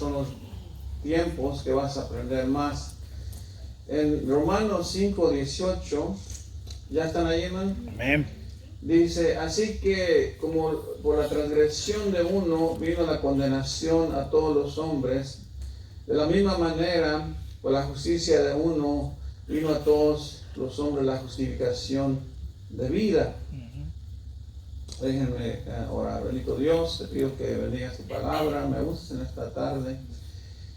son los tiempos que vas a aprender más. En Romanos 5:18, ¿ya están ahí, hermano? Amén. Dice, así que como por la transgresión de uno vino la condenación a todos los hombres, de la misma manera, por la justicia de uno vino a todos los hombres la justificación de vida. Déjenme orar. Bendito Dios, te pido que bendigas tu palabra, me uses en esta tarde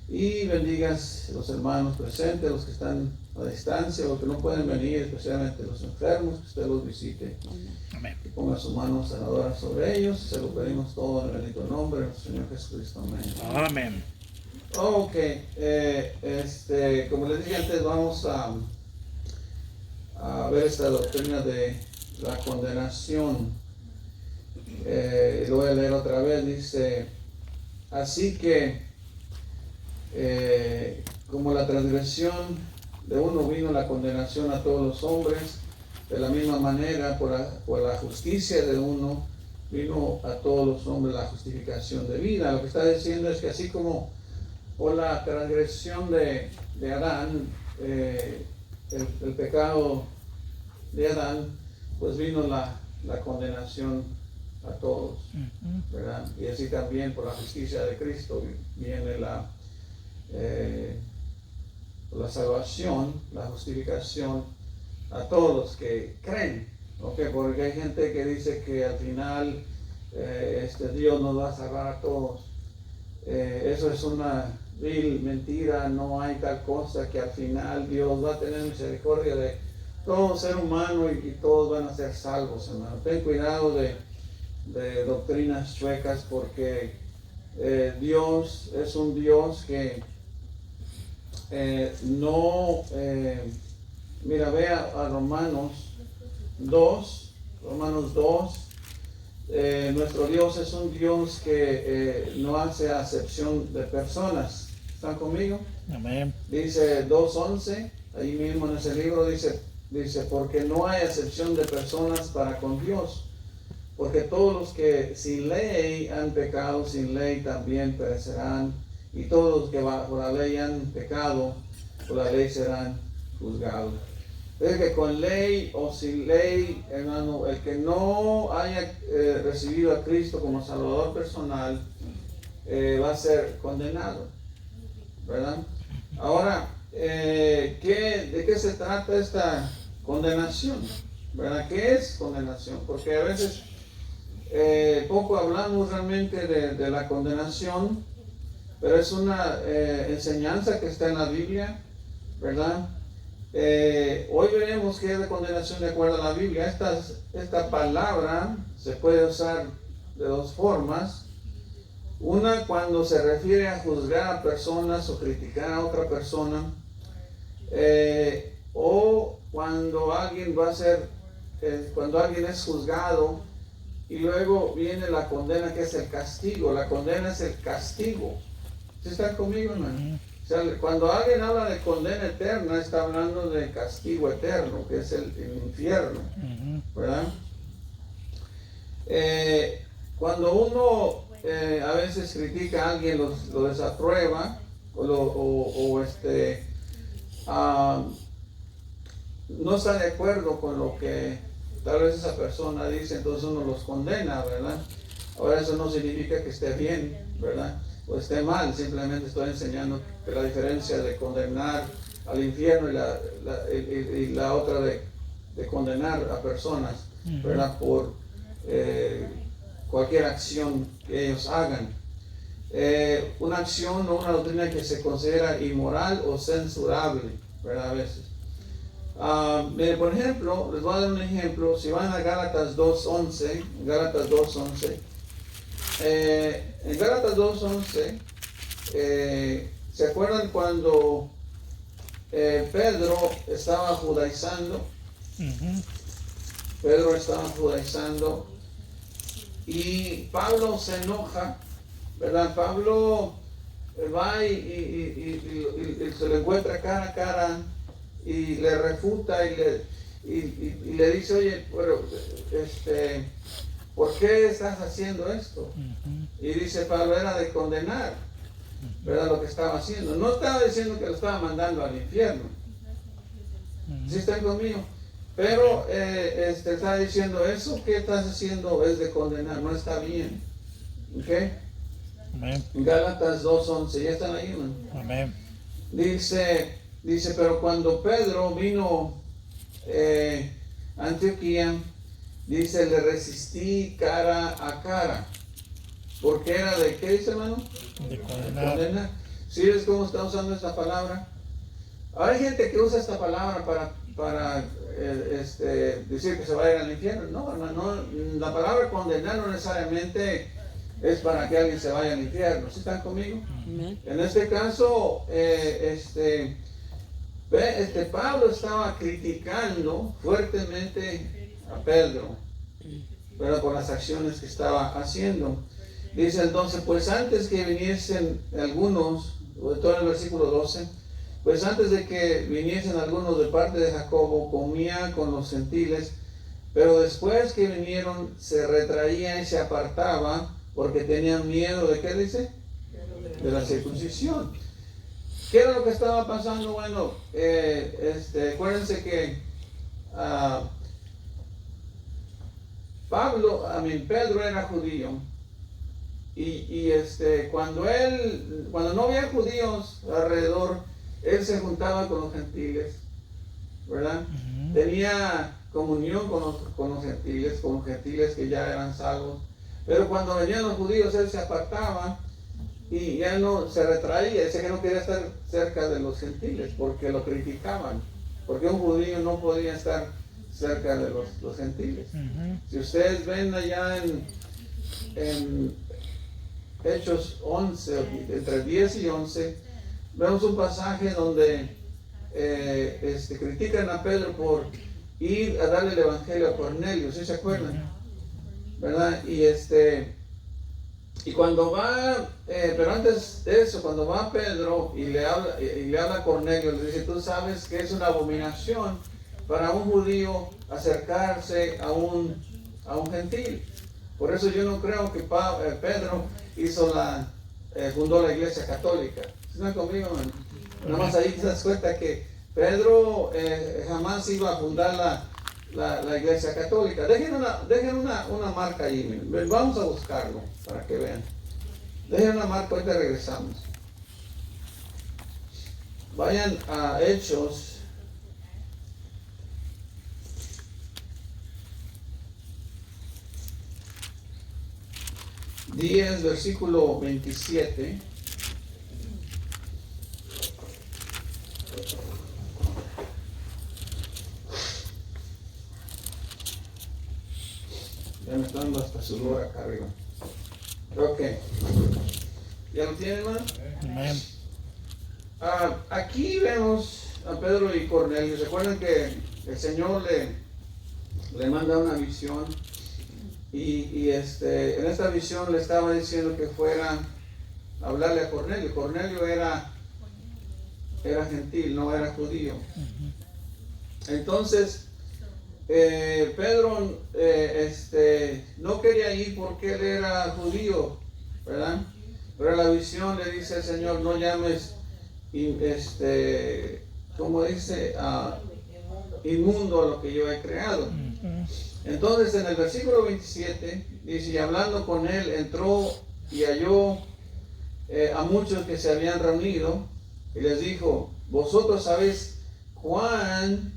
y bendigas los hermanos presentes, los que están a distancia, los que no pueden venir, especialmente los enfermos, que usted los visite. Amén. Que ponga su mano sanadora sobre ellos, se lo pedimos todo en el bendito nombre de nuestro Señor Jesucristo. Amén. Amén. Ok, como les dije antes, vamos a ver esta doctrina de la condenación. Lo voy a leer otra vez. Dice, así que como la transgresión de uno vino la condenación a todos los hombres, de la misma manera por la justicia de uno vino a todos los hombres la justificación de vida. Lo que está diciendo es que así como por la transgresión de Adán, el pecado de Adán, pues vino la condenación a todos, ¿verdad? Y así también por la justicia de Cristo viene la salvación, la justificación a todos los que creen, ¿okay? Porque hay gente que dice que al final Dios nos va a salvar a todos. Eso es una vil mentira. No hay tal cosa que al final Dios va a tener misericordia de todo ser humano y todos van a ser salvos, hermano. Ten cuidado de doctrinas chuecas, porque Dios es un Dios que mira, vea a Romanos 2, nuestro Dios es un Dios que no hace acepción de personas. ¿Están conmigo? Amén. Dice 2:11, ahí mismo en ese libro dice, porque no hay acepción de personas para con Dios, porque todos los que sin ley han pecado, sin ley también perecerán, y todos los que bajo la ley han pecado, por la ley serán juzgados. Es que con ley o sin ley, hermano, el que no haya recibido a Cristo como Salvador personal, va a ser condenado, ¿verdad? Ahora, ¿de qué se trata esta condenación? ¿Verdad? ¿Qué es condenación? Porque a veces poco hablamos realmente de la condenación, pero es una enseñanza que está en la Biblia, ¿verdad? Hoy veremos qué es la condenación de acuerdo a la Biblia. Esta palabra se puede usar de dos formas. Una, cuando se refiere a juzgar a personas o criticar a otra persona, o cuando alguien cuando alguien es juzgado y luego viene la condena, que es el castigo. La condena es el castigo. ¿Sí están conmigo, hermano? O sea, cuando alguien habla de condena eterna, está hablando de castigo eterno, que es el infierno, ¿verdad? Cuando uno a veces critica a alguien, lo desaprueba, no está de acuerdo con lo que tal vez esa persona dice, entonces uno los condena, ¿verdad? Ahora eso no significa que esté bien, ¿verdad? O esté mal, simplemente estoy enseñando que la diferencia de condenar al infierno y la otra de condenar a personas, ¿verdad? Por cualquier acción que ellos hagan. Una acción o una doctrina que se considera inmoral o censurable, ¿verdad? A veces. Mire, por ejemplo, les voy a dar un ejemplo. Si van a Gálatas 2:11, en Gálatas 2:11, ¿se acuerdan cuando Pedro estaba judaizando? Pedro estaba judaizando y Pablo se enoja, ¿verdad? Pablo va y se le encuentra cara a cara y le refuta y le dice, oye, pero ¿por qué estás haciendo esto? Y dice Pablo, era de condenar. ¿verdad? Lo que estaba haciendo. No estaba diciendo que lo estaba mandando al infierno. ¿Sí están conmigo? Pero está diciendo, eso que estás haciendo es de condenar, no está bien. ¿Ok? Amén. Gálatas 2:11, ¿ya están ahí, man? Amén. Dice, pero cuando Pedro vino a Antioquía, dice, le resistí cara a cara. Porque era de, ¿qué dice, hermano? De De condenar. condenar. ¿Sí ves cómo está usando esta palabra? Hay gente que usa esta palabra para decir que se va a ir al infierno. No, hermano, la palabra condenar no necesariamente es para que alguien se vaya al infierno. ¿Sí están conmigo? Amen. En este caso, Pablo estaba criticando fuertemente a Pedro, pero por las acciones que estaba haciendo. Dice entonces, pues antes que viniesen algunos, todo el versículo 12, pues antes de que viniesen algunos de parte de Jacobo, comía con los gentiles, pero después que vinieron se retraía y se apartaba porque tenían miedo de, ¿qué dice? De la circuncisión. ¿Qué era lo que estaba pasando? Bueno, acuérdense que Pedro era judío. Y cuando no había judíos alrededor, él se juntaba con los gentiles, ¿verdad? Tenía comunión con los gentiles que ya eran salvos. Pero cuando venían los judíos, él se apartaba y ya no se retraía. Dice que no quería estar cerca de los gentiles porque lo criticaban. Porque un judío no podía estar cerca de los gentiles. Si ustedes ven allá en Hechos 11, entre 10 y 11, vemos un pasaje donde critican a Pedro por ir a darle el evangelio a Cornelio, ¿sí se acuerdan? ¿Verdad? Y cuando va, pero antes de eso, cuando va Pedro y le habla a Cornelio, le dice, tú sabes que es una abominación para un judío acercarse a un gentil. Por eso yo no creo que Pedro fundó la iglesia católica. ¿Están conmigo, hermano? Nada más ahí te das cuenta que Pedro jamás iba a fundar la iglesia católica. Dejen una marca ahí. Vamos a buscarlo para que vean. Dejen una marca, ahorita regresamos. Vayan a Hechos. Versículo 27. Ya me está dando hasta sudor acá arriba. Ok. ¿Ya lo tienen, hermano? Amén. Aquí vemos a Pedro y Cornelio. ¿Recuerdan que el Señor le manda una visión? Y en esta visión le estaba diciendo que fuera a hablarle a Cornelio. Cornelio era gentil, no era judío. Entonces, Pedro no quería ir porque él era judío, ¿verdad? Pero la visión le dice al Señor, no llames, como dice, inmundo a lo que yo he creado. Entonces en el versículo 27 dice, y hablando con él, entró y halló a muchos que se habían reunido y les dijo, vosotros sabéis cuán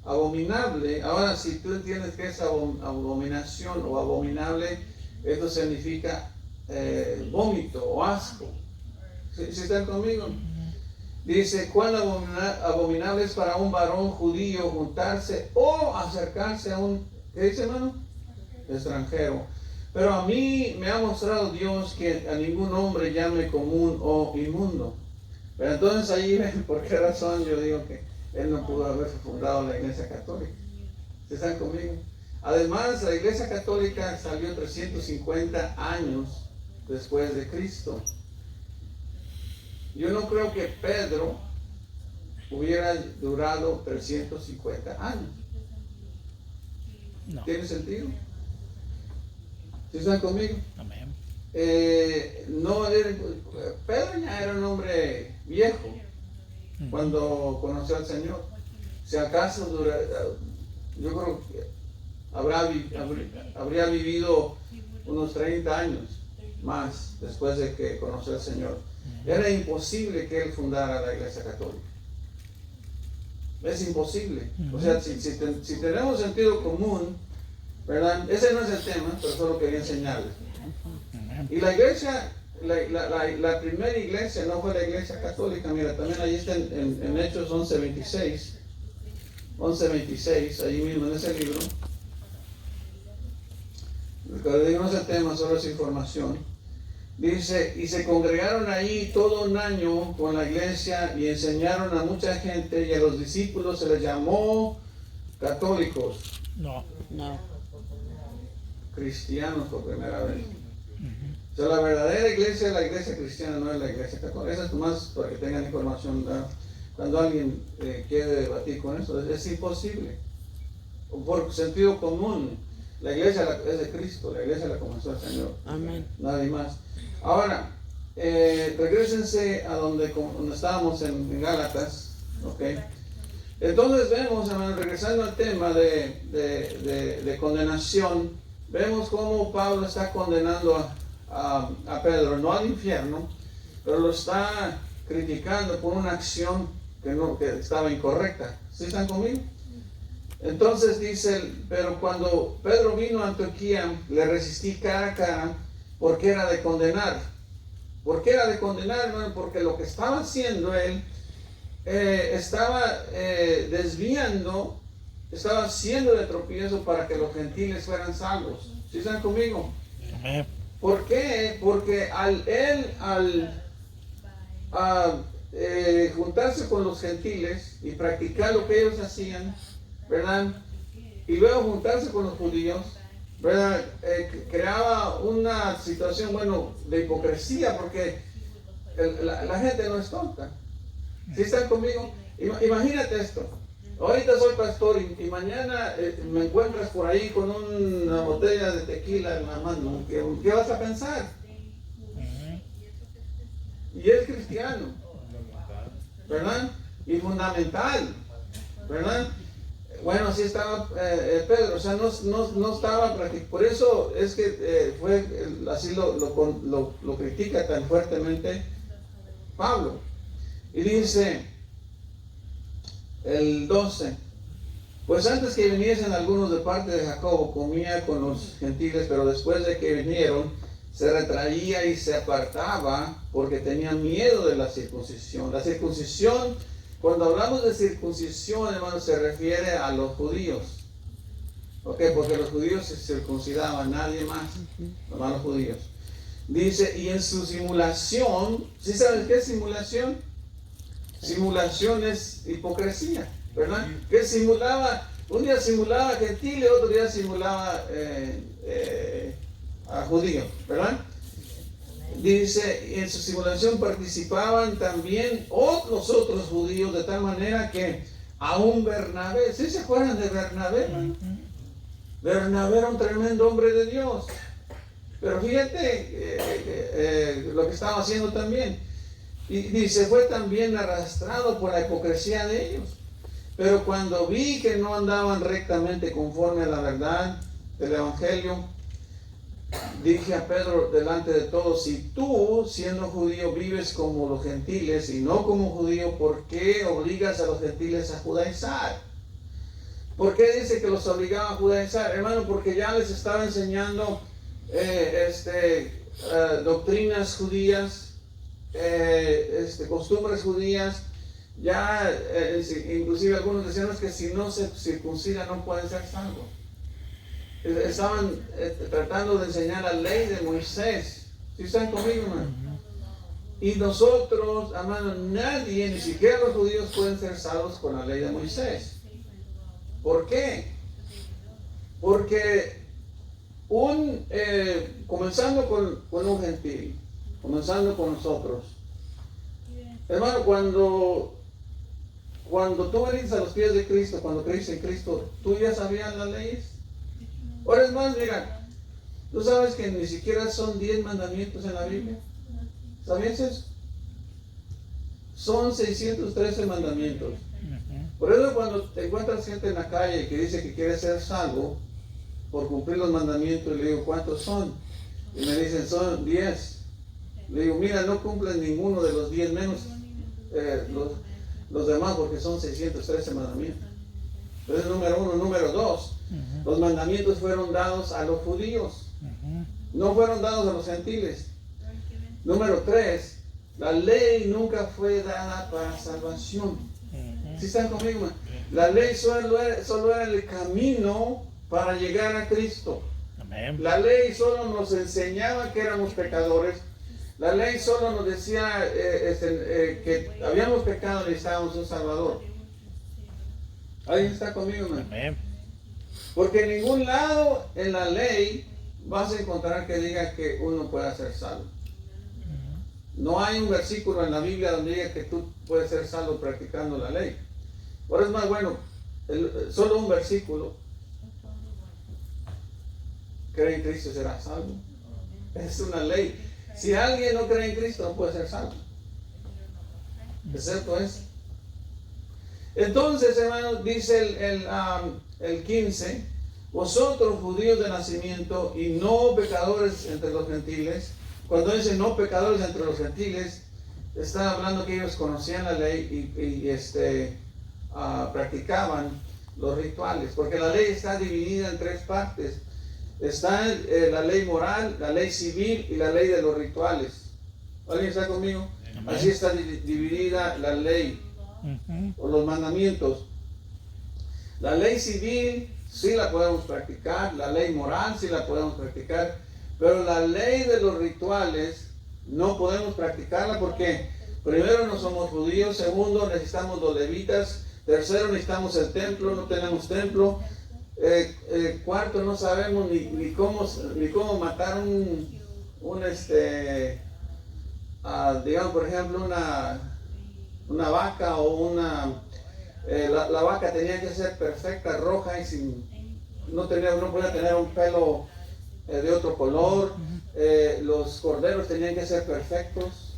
abominable. Ahora, si tú entiendes que es abominación o abominable, esto significa vómito o asco. ¿Sí están conmigo? Dice, cuán abominable es para un varón judío juntarse o acercarse a un, ¿qué dice, hermano? Extranjero. Pero a mí me ha mostrado Dios que a ningún hombre llame común o inmundo. Pero entonces ahí ven por qué razón yo digo que él no pudo haber fundado la iglesia católica. ¿Sí están conmigo? Además, la iglesia católica salió 350 años después de Cristo. Yo no creo que Pedro hubiera durado 350 años. No. ¿Tiene sentido? ¿Sí están conmigo? Amén. Pedro ya era un hombre viejo cuando conoció al Señor. Si acaso yo creo que habría vivido unos 30 años más después de que conoció al Señor. Era imposible que él fundara la Iglesia Católica. Es imposible. O sea, si tenemos sentido común, ¿verdad? Ese no es el tema, pero solo quería enseñarles. Y la iglesia, la primera iglesia no fue la Iglesia Católica. Mira, también ahí está en Hechos 11:26, ahí mismo en ese libro. Pero digo, no es el tema, solo es información. Dice, y se congregaron ahí todo un año con la iglesia y enseñaron a mucha gente, y a los discípulos se les llamó católicos. No. Cristianos por primera vez. O sea, la verdadera iglesia es la iglesia cristiana, no es la iglesia católica. Eso es más para que tengan información, ¿verdad? Cuando alguien quiere debatir con eso, es imposible. Por sentido común, la iglesia es de Cristo, la iglesia la comenzó el Señor. Amén. Nadie más. Ahora, regrésense a donde estábamos en Gálatas, ¿ok? Entonces vemos, hermanos, regresando al tema de condenación, vemos cómo Pablo está condenando a Pedro, no al infierno, pero lo está criticando por una acción que estaba incorrecta. ¿Sí están conmigo? Entonces dice, pero cuando Pedro vino a Antioquía, le resistí cara a cara, porque era de condenar. ¿Por qué era de condenar, hermano? Porque lo que estaba haciendo él, estaba desviando, estaba haciendo de tropiezo para que los gentiles fueran salvos. ¿Sí están conmigo? Amén. ¿Por qué? Porque al juntarse con los gentiles y practicar lo que ellos hacían, ¿verdad? Y luego juntarse con los judíos, ¿verdad? Creaba una situación, bueno, de hipocresía, porque la gente no es tonta. ¿Sí están conmigo? Imagínate esto. Ahorita soy pastor y mañana me encuentras por ahí con una botella de tequila en la mano. ¿Qué vas a pensar? Y es cristiano, ¿verdad? Y fundamental, ¿verdad? Bueno, así estaba Pedro, o sea, no estaba practicando. Por eso es que así lo critica tan fuertemente Pablo. Y dice el 12, pues antes que viniesen algunos de parte de Jacobo, comía con los gentiles, pero después de que vinieron, se retraía y se apartaba porque tenía miedo de la circuncisión. La circuncisión, cuando hablamos de circuncisión, hermanos, se refiere a los judíos. ¿Ok? Porque los judíos se circuncidaban, nadie más, nomás los judíos. Dice, y en su simulación, ¿sí saben qué es simulación? Simulación es hipocresía, ¿verdad? Que simulaba, un día simulaba gentiles, otro día simulaba a judíos, ¿verdad? Dice, y en su simulación participaban también los otros judíos, de tal manera que aún Bernabé, ¿sí se acuerdan de Bernabé? Bernabé era un tremendo hombre de Dios, pero fíjate lo que estaba haciendo también. Y dice, fue también arrastrado por la hipocresía de ellos. Pero cuando vi que no andaban rectamente conforme a la verdad del Evangelio, dije a Pedro delante de todos, si tú, siendo judío, vives como los gentiles y no como judío, ¿por qué obligas a los gentiles a judaizar? ¿Por qué dice que los obligaba a judaizar? Hermano, porque ya les estaba enseñando doctrinas judías, costumbres judías. Ya inclusive algunos decían que si no se circuncida no pueden ser salvos. Estaban tratando de enseñar la ley de Moisés. ¿Sí están conmigo, hermano? Y nosotros, hermano, nadie, ni siquiera los judíos, pueden ser salvos con la ley de Moisés. ¿Por qué? Porque comenzando con un gentil, comenzando con nosotros, hermano, cuando tú venís a los pies de Cristo, cuando crees en Cristo, ¿tú ya sabías las leyes? Ahora es más, mira, ¿Tú sabes que ni siquiera son 10 mandamientos en la Biblia? ¿Sabías eso? Son 613 mandamientos. Por eso cuando te encuentras gente en la calle que dice que quiere ser salvo por cumplir los mandamientos, le digo, ¿cuántos son? Y me dicen, son 10. Le digo, mira, no cumplen ninguno de los 10, menos los demás, porque son 613 mandamientos. Entonces, número 1. Número 2, los mandamientos fueron dados a los judíos, no fueron dados a los gentiles. Número 3, la ley nunca fue dada para salvación. ¿Sí están conmigo, man? La ley solo era el camino para llegar a Cristo. Amén. La ley solo nos enseñaba que éramos pecadores. La ley solo nos decía que habíamos pecado y necesitábamos un Salvador. ¿Alguien está conmigo, man? Amén. Porque en ningún lado en la ley vas a encontrar que diga que uno pueda ser salvo. No hay un versículo en la Biblia donde diga que tú puedes ser salvo practicando la ley. Ahora es más bueno, solo un versículo. Cree en Cristo será salvo. Es una ley. Si alguien no cree en Cristo no puede ser salvo. Excepto eso. Entonces, hermanos, dice el 15, vosotros judíos de nacimiento y no pecadores entre los gentiles. Cuando dice no pecadores entre los gentiles, está hablando que ellos conocían la ley y practicaban los rituales, porque la ley está dividida en 3 partes. Está la ley moral, la ley civil y la ley de los rituales. ¿Alguien está conmigo? Amén. Así está dividida la ley o los mandamientos. La ley civil sí la podemos practicar, la ley moral sí la podemos practicar, pero la ley de los rituales no podemos practicarla porque primero no somos judíos, segundo necesitamos los levitas, tercero necesitamos el templo, no tenemos templo, cuarto no sabemos ni cómo matar digamos por ejemplo una vaca o la vaca tenía que ser perfecta, roja y no podía tener un pelo de otro color. Los corderos tenían que ser perfectos.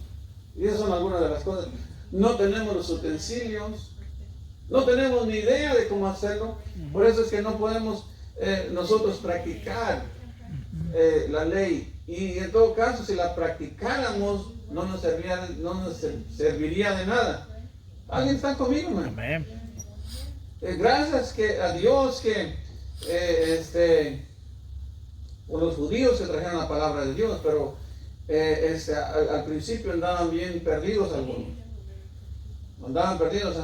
Y esas son algunas de las cosas. No tenemos los utensilios, no tenemos ni idea de cómo hacerlo. Por eso es que no podemos nosotros practicar la ley. Y en todo caso, si la practicáramos, no nos serviría de nada. ¿Alguien está conmigo, man? Amén. Gracias a Dios que los judíos se trajeron la palabra de Dios, pero al principio andaban bien perdidos algunos. Andaban perdidos.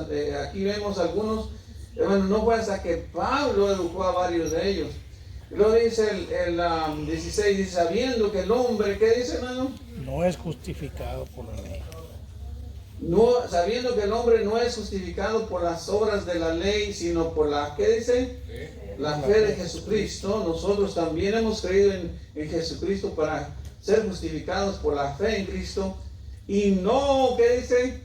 Aquí vemos algunos, bueno, no fue hasta que Pablo educó a varios de ellos. Y luego dice el 16, dice, sabiendo que el hombre, ¿qué dice, hermano? No es justificado por la ley. No, sabiendo que el hombre no es justificado por las obras de la ley, sino por la, ¿qué dice? La fe de Jesucristo. Nosotros también hemos creído en Jesucristo para ser justificados por la fe en Cristo. Y no, ¿qué dice?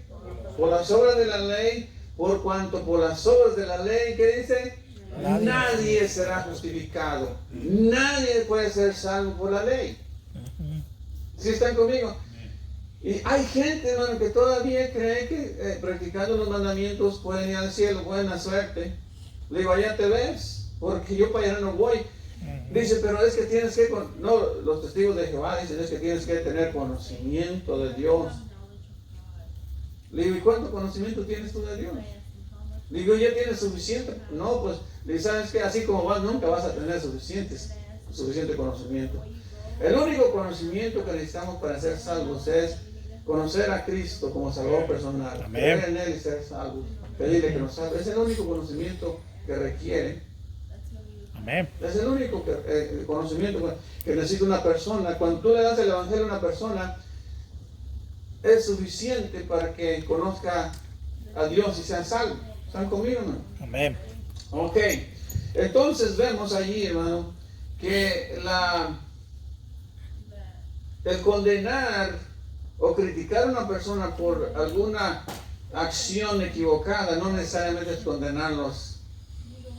Por las obras de la ley, por cuanto por las obras de la ley, ¿qué dice? Nadie será justificado. Nadie puede ser salvo por la ley. ¿Sí están conmigo? Y hay gente, hermano, que todavía cree que practicando los mandamientos pueden ir al cielo, buena suerte. Le digo, allá te ves, porque yo para allá no voy. Dice, pero es que tienes que, no, los testigos de Jehová dicen, es que tienes que tener conocimiento de Dios. Le digo, ¿y cuánto conocimiento tienes tú de Dios? Le digo, ¿ya tienes suficiente? No, pues, le digo, ¿sabes qué? Así como vas, nunca vas a tener suficiente conocimiento. El único conocimiento que necesitamos para ser salvos es conocer a Cristo como Salvador personal, creer en Él y ser salvos, pedirle que nos salve. Es el único conocimiento que requiere. Amén. Es el único conocimiento que necesita una persona. Cuando tú le das el Evangelio a una persona, es suficiente para que conozca a Dios y sea salvo. ¿Están conmigo, hermano? Amén. Ok. Entonces vemos allí, hermano, que el condenar o criticar a una persona por alguna acción equivocada no necesariamente es condenarlos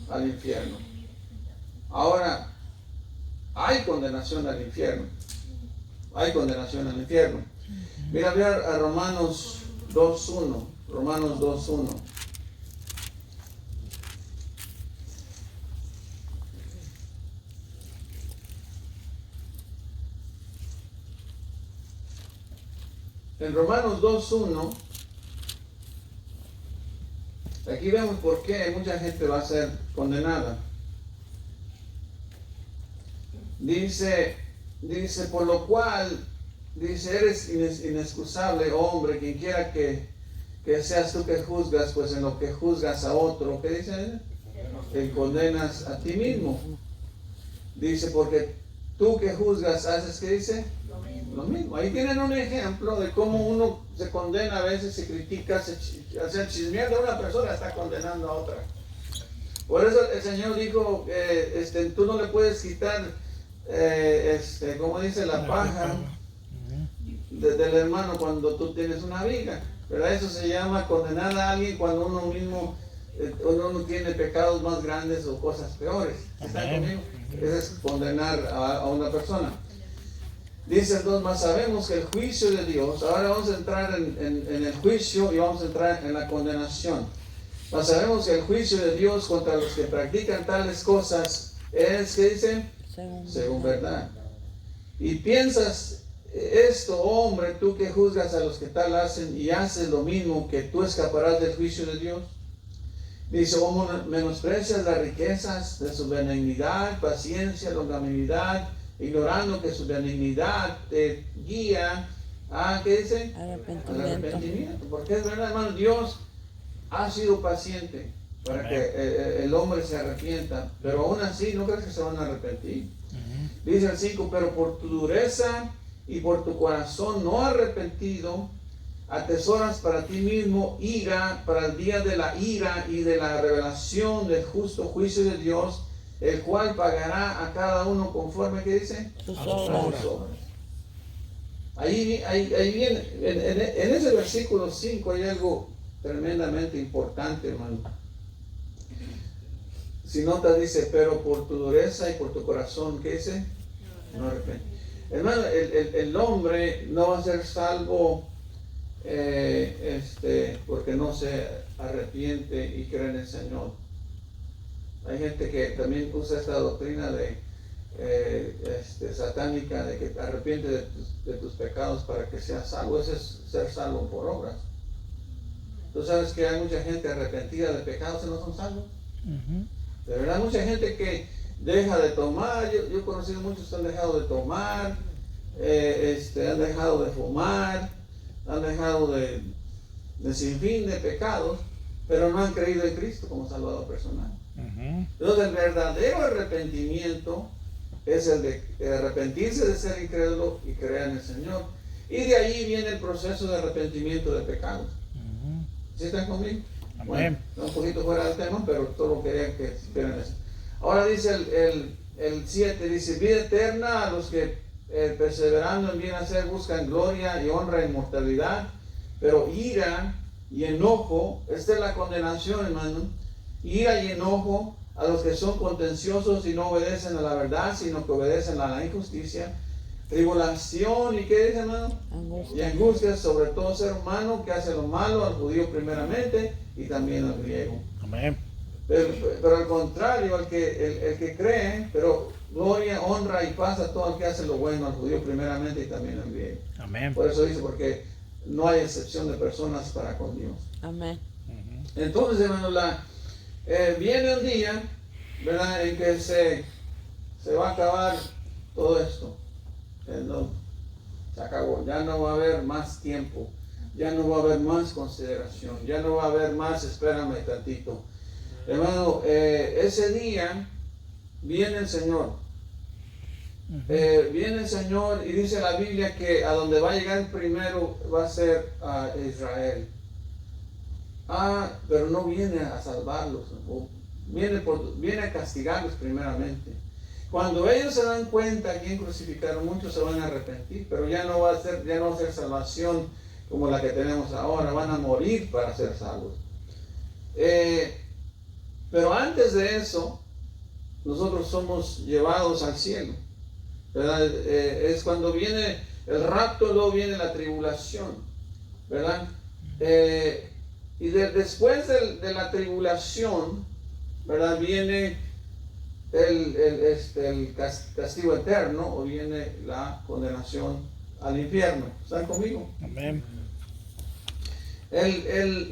al infierno. Ahora, hay condenación al infierno. Hay condenación al infierno. Mira a Romanos 2.1. Romanos 2.1. En Romanos 2.1, aquí vemos por qué mucha gente va a ser condenada. Dice, por lo cual, dice, eres inexcusable, hombre, quien quiera que seas tú que juzgas, pues en lo que juzgas a otro, ¿qué dice? Te condenas a ti mismo. Dice, porque tú que juzgas, haces, ¿qué dice? Lo mismo. Ahí tienen un ejemplo de cómo uno se condena a veces, se critica, se chismeando a una persona, está condenando a otra. Por eso el Señor dijo, tú no le puedes quitar, como dice, la paja del hermano cuando tú tienes una viga. ¿Verdad? Eso se llama condenar a alguien cuando uno mismo uno tiene pecados más grandes o cosas peores. ¿Están conmigo? Eso es condenar a una persona. Dice entonces, más sabemos que el juicio de Dios, ahora vamos a entrar en el juicio y vamos a entrar en la condenación. Mas sabemos que el juicio de Dios contra los que practican tales cosas es, ¿qué dice? Según verdad. Y piensas esto, hombre, tú que juzgas a los que tal hacen y haces lo mismo, que tú escaparás del juicio de Dios. Dice, o menosprecias las riquezas de su benignidad, paciencia, longanimidad, ignorando que su benignidad te guía a, ¿qué dice? Al arrepentimiento. Porque es verdad, hermano, Dios ha sido paciente para que el hombre se arrepienta, pero aún así no crees que se van a arrepentir. Dice el 5, pero por tu dureza y por tu corazón no arrepentido, atesoras para ti mismo ira para el día de la ira y de la revelación del justo juicio de Dios, el cual pagará a cada uno conforme, ¿qué dice? Sus obras. Ahí viene, en ese versículo 5 hay algo tremendamente importante, hermano. Si nota dice, pero por tu dureza y por tu corazón, ¿qué dice? No arrepiente. Hermano, el hombre no va a ser salvo porque no se arrepiente y cree en el Señor. Hay gente que también usa esta doctrina de satánica, de que te arrepiente de tus pecados para que seas salvo. Eso es ser salvo por obras. Tú sabes que hay mucha gente arrepentida de pecados que no son salvos. De verdad, mucha gente que deja de tomar. Yo he conocido muchos que han dejado de tomar, han dejado de fumar, han dejado de sinfín de pecados, pero no han creído en Cristo como Salvador personal. Entonces el verdadero arrepentimiento es el de arrepentirse de ser incrédulo y creer en el Señor. Y de ahí viene el proceso de arrepentimiento de pecados. ¿Sí están conmigo? Bueno, un poquito fuera del tema, pero todo quería que supieran eso. Ahora dice el 7, dice, vida eterna a los que perseverando en bien hacer buscan gloria y honra e inmortalidad, pero ira y enojo, esta es la condenación, hermano, ira y enojo a los que son contenciosos y no obedecen a la verdad, sino que obedecen a la injusticia, tribulación y ¿qué dice, hermano? Y angustia sobre todo ser humano que hace lo malo, al judío primeramente y también al griego. Amén. Pero al contrario, el que cree, pero gloria, honra y paz a todo el que hace lo bueno, al judío primeramente y también al griego. Amén. Por eso dice, porque no hay excepción de personas para con Dios. Amén. Entonces, hermano, viene un día, ¿verdad?, en que se va a acabar todo esto. Se acabó, ya no va a haber más tiempo, ya no va a haber más consideración, ya no va a haber más, espérame tantito. Hermano, ese día viene el Señor. Viene el Señor y dice la Biblia que a donde va a llegar primero va a ser a Israel. Pero no viene a salvarlos, viene a castigarlos primeramente. Cuando ellos se dan cuenta a quién crucificaron, muchos se van a arrepentir, pero ya no va a ser salvación como la que tenemos ahora, van a morir para ser salvos. Pero antes de eso, nosotros somos llevados al cielo. ¿verdad? Es cuando viene el rapto, luego viene la tribulación, ¿verdad? Y después de la tribulación, ¿verdad? Viene el castigo eterno, o viene la condenación al infierno. ¿Están conmigo? Amén.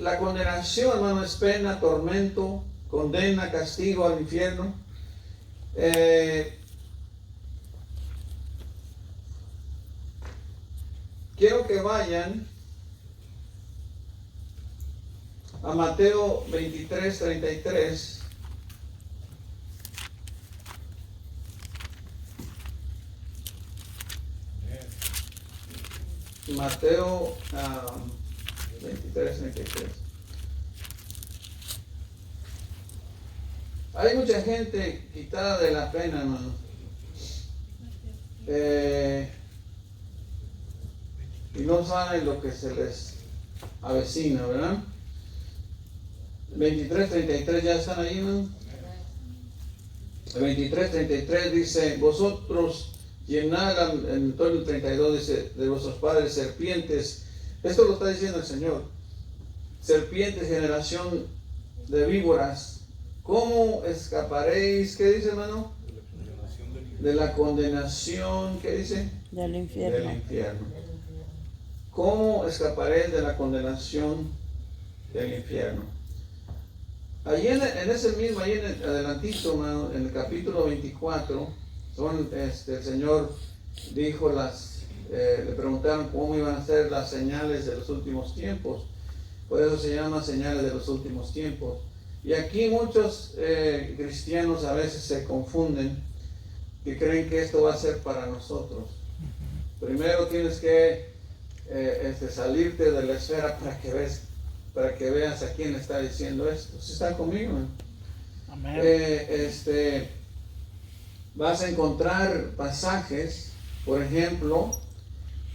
La condenación, hermano, es pena, tormento, condena, castigo al infierno. Quiero que vayan a Mateo 23:33. Mateo 23:33. Hay mucha gente quitada de la pena, hermano. Y no saben lo que se les avecina, ¿verdad? 23:33, ¿ya están ahí, hermano? 23:33 dice: vosotros llenad, en todo el 32 dice: de vuestros padres serpientes. Esto lo está diciendo el Señor. Serpientes, generación de víboras, ¿cómo escaparéis? ¿Qué dice, hermano? De la condenación, ¿qué dice? Del infierno. Del infierno. ¿Cómo escaparéis de la condenación del infierno? Allí en ese mismo, ahí en el adelantito, hermano, en el capítulo 24, el Señor dijo le preguntaron cómo iban a ser las señales de los últimos tiempos. Por eso se llama señales de los últimos tiempos. Y aquí muchos cristianos a veces se confunden, que creen que esto va a ser para nosotros. Primero tienes que salirte de la esfera para que veas a quién le está diciendo esto. ¿Sí está conmigo? Amén. Vas a encontrar pasajes, por ejemplo,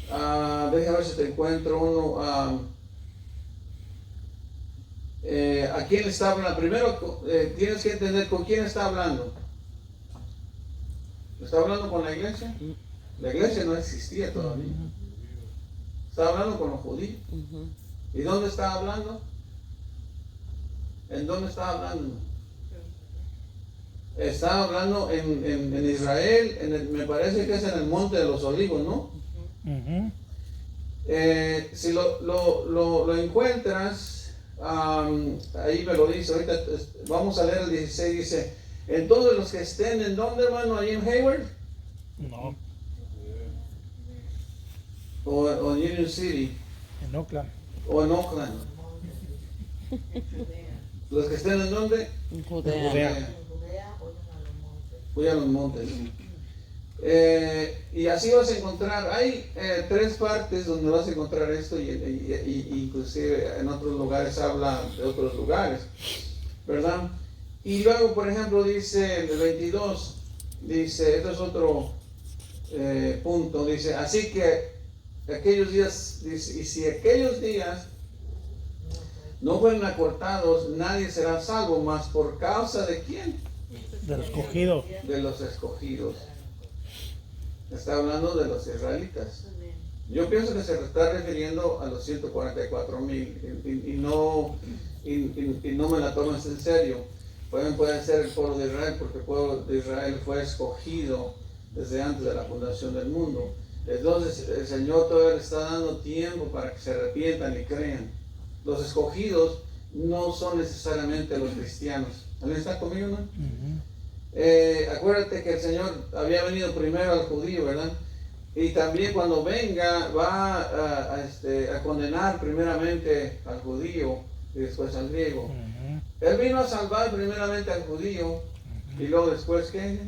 déjame ver si te encuentro uno. ¿A quién le está hablando? Primero tienes que entender con quién está hablando. ¿Está hablando con la iglesia? La iglesia no existía todavía. Está hablando con los judíos. ¿Y dónde está hablando? ¿En dónde está hablando? Está hablando en Israel, me parece que es en el Monte de los Olivos, ¿no? Si lo encuentras, ahí me lo dice. Ahorita vamos a leer el 16, dice: en todos los que estén, ¿en dónde, hermano? ¿Ahí en Hayward? No, ¿O en Union City? en Oakland. ¿O en Oakland? ¿Los que estén en dónde? En Judea. Judea. Voy a los montes. Y así vas a encontrar, hay 3 partes donde vas a encontrar esto, y inclusive en otros lugares habla de otros lugares, ¿verdad? Y luego, por ejemplo, dice el 22, dice, esto es otro punto, dice: así que aquellos días, dice, y si aquellos días no fueron acortados, nadie será salvo, más por causa de ¿quién? Del escogido. De los escogidos. Está hablando de los israelitas. Yo pienso que se está refiriendo a los 144,000, y no me la tomes en serio. Puede ser el pueblo de Israel, porque el pueblo de Israel fue escogido desde antes de la fundación del mundo. Entonces el Señor todavía le está dando tiempo para que se arrepientan y crean. Los escogidos no son necesariamente los cristianos. ¿Alguien está conmigo, no? Acuérdate que el Señor había venido primero al judío, ¿verdad? Y también cuando venga va a condenar primeramente al judío y después al griego. Él vino a salvar primeramente al judío y luego después ¿qué?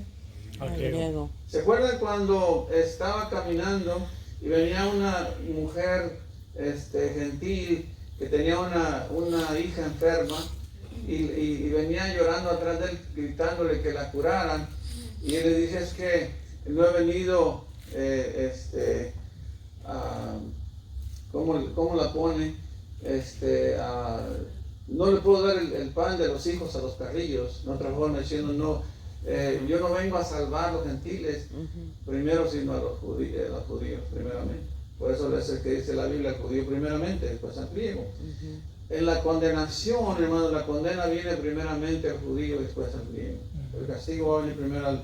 Al griego. ¿Se acuerdan cuando estaba caminando y venía una mujer gentil que tenía una hija enferma? Y venía llorando atrás de él, gritándole que la curaran, y él le dice: es que no he venido, ¿cómo la pone? No le puedo dar el pan de los hijos a los perrillos. En otra forma diciendo, yo no vengo a salvar a los gentiles primero, sino a los judíos primeramente. Por eso es el que dice la Biblia, el judío primeramente, después al griego. En la condenación, hermano, la condena viene primeramente al judío, después al griego. El castigo va a venir primero al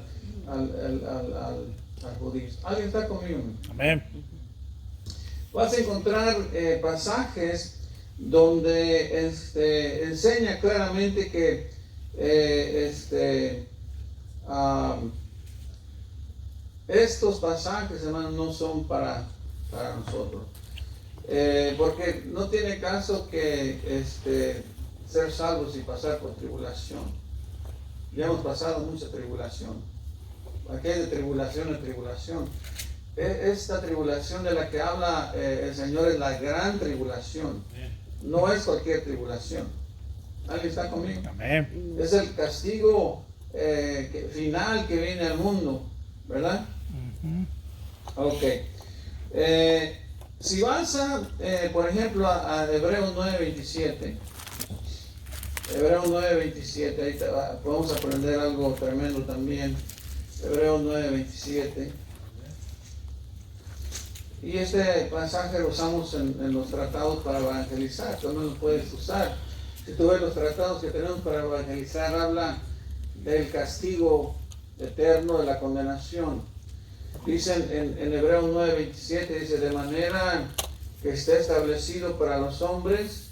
judío. ¿Alguien está conmigo? Amén. Vas a encontrar pasajes donde enseña claramente que estos pasajes, hermanos, no son para nosotros. Porque no tiene caso que ser salvos y pasar por tribulación. Ya hemos pasado mucha tribulación. Aquí hay de tribulación en tribulación. Esta tribulación de la que habla el Señor es la gran tribulación. No es cualquier tribulación. ¿Alguien está conmigo? Amén. Es el castigo final que viene al mundo, ¿verdad? Ok. Si vas por ejemplo, a Hebreos 9:27. Hebreos 9:27, ahí podemos aprender algo tremendo también. Hebreos 9:27. Y este pasaje lo usamos en los tratados para evangelizar. Tú no lo puedes usar. Si tú ves los tratados que tenemos para evangelizar, habla del castigo eterno, de la condenación. Dicen en Hebreos 9:27, dice, de manera que esté establecido para los hombres